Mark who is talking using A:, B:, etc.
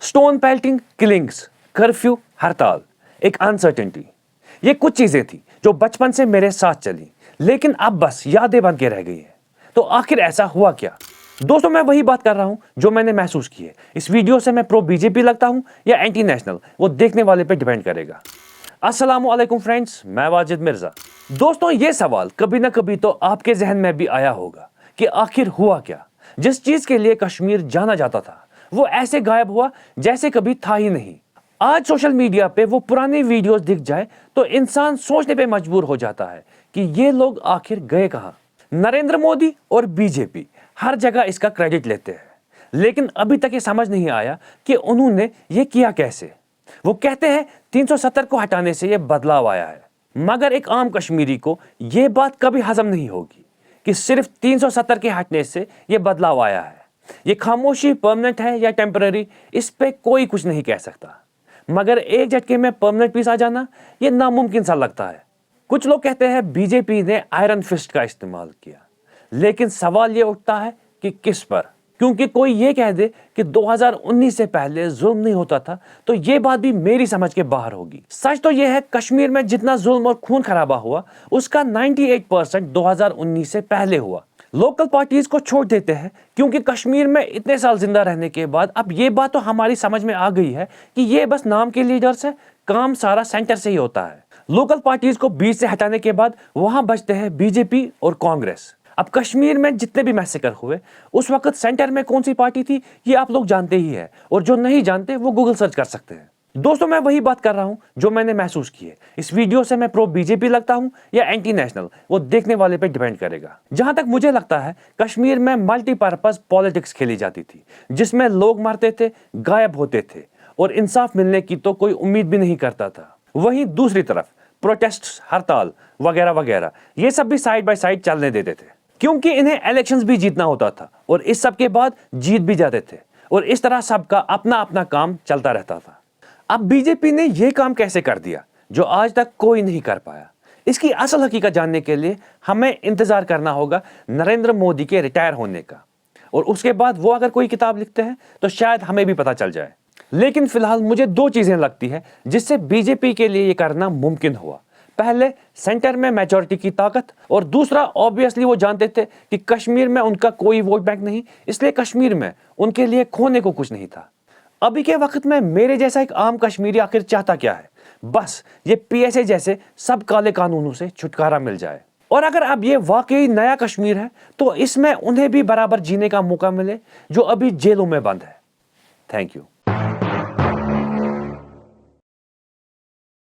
A: Stone pelting, killings, curfew, हड़ताल, एक uncertainty, ये कुछ चीजें थी जो बचपन से मेरे साथ चली, लेकिन अब बस यादें बन के रह गई है। तो आखिर ऐसा हुआ क्या? दोस्तों, मैं वही बात कर रहा हूं जो मैंने महसूस की है। इस वीडियो से मैं प्रो बीजेपी लगता हूं या एंटी नेशनल, वो देखने वाले पे डिपेंड करेगा। अस्सलाम वालेकुम फ्रेंड्स, मैं वाजिद मिर्जा। दोस्तों, ये सवाल कभी ना कभी तो आपके जहन में भी आया होगा कि आखिर हुआ क्या? जिस चीज के लिए कश्मीर जाना जाता था वो ऐसे गायब हुआ जैसे कभी था ही नहीं। आज सोशल मीडिया पे वो पुरानी वीडियोस दिख जाए तो इंसान सोचने पे मजबूर हो जाता है कि ये लोग आखिर गए कहां। नरेंद्र मोदी और बीजेपी हर जगह इसका क्रेडिट लेते हैं, लेकिन अभी तक ये समझ नहीं आया कि उन्होंने ये किया कैसे। वो कहते हैं 370 को हटाने से ये बदलाव आया है, मगर एक आम कश्मीरी को ये बात कभी हजम नहीं होगी कि सिर्फ 370 के हटने से ये बदलाव आया है। ये खामोशी परमानेंट है या टेम्पररी, इस पे कोई कुछ नहीं कह सकता, मगर एक झटके में परमानेंट पीस आ जाना ये नामुमकिन सा लगता है। कुछ लोग कहते हैं बीजेपी ने आयरन फिस्ट का इस्तेमाल किया, लेकिन सवाल ये उठता है कि किस पर? क्योंकि कोई ये कह दे कि 2019 से पहले जुल्म नहीं होता था तो ये बात भी मेरी समझ के बाहर होगी। सच तो ये है, कश्मीर में जितना जुल्म और खून खराबा हुआ उसका 98% 2019 से पहले हुआ। लोकल पार्टीज को छोड़ देते हैं क्योंकि कश्मीर में इतने साल जिंदा रहने के बाद अब ये बात तो हमारी समझ में आ गई है कि ये बस नाम के लीडर्स है, काम सारा सेंटर से ही होता है। लोकल पार्टीज को बीच से हटाने के बाद वहां बचते हैं बीजेपी और कांग्रेस। अब कश्मीर में जितने भी मैसेकर हुए उस वक्त सेंटर में कौन सी पार्टी थी ये आप लोग जानते ही है, और जो नहीं जानते वो गूगल सर्च कर सकते हैं। दोस्तों, मैं वही बात कर रहा हूं जो मैंने महसूस की है। इस वीडियो से मैं प्रो बीजेपी लगता हूं या एंटी नेशनल, वो देखने वाले पे डिपेंड करेगा। जहां तक मुझे लगता है कश्मीर में मल्टीपर्पज पॉलिटिक्स खेली जाती थी, जिसमें लोग मरते थे, गायब होते थे और इंसाफ मिलने की तो कोई उम्मीद भी नहीं करता था। वहीं दूसरी तरफ प्रोटेस्ट, हड़ताल वगैरह वगैरह ये सब भी साइड बाय साइड चलने देते थे, क्योंकि इन्हें इलेक्शंस भी जीतना होता था और इस सब के बाद जीत भी जाते थे, और इस तरह सबका अपना अपना काम चलता रहता था। अब बीजेपी ने यह काम कैसे कर दिया जो आज तक कोई नहीं कर पाया? इसकी असल हकीकत जानने के लिए हमें इंतजार करना होगा नरेंद्र मोदी के रिटायर होने का, और उसके बाद वो अगर कोई किताब लिखते हैं तो शायद हमें भी पता चल जाए। लेकिन फिलहाल मुझे दो चीजें लगती है जिससे बीजेपी के लिए यह करना मुमकिन हुआ। पहले, सेंटर में मेजॉरिटी की ताकत, और दूसरा, ऑब्वियसली वो जानते थे कि कश्मीर में उनका कोई वोट बैंक नहीं, इसलिए कश्मीर में उनके लिए खोने को कुछ नहीं था। अभी के वक्त में मेरे जैसा एक आम कश्मीरी आखिर चाहता क्या है? बस ये पीएसए जैसे सब काले कानूनों से छुटकारा मिल जाए, और अगर अब ये वाकई नया कश्मीर है तो इसमें उन्हें भी बराबर जीने का मौका मिले जो अभी जेलों में बंद है। Thank you.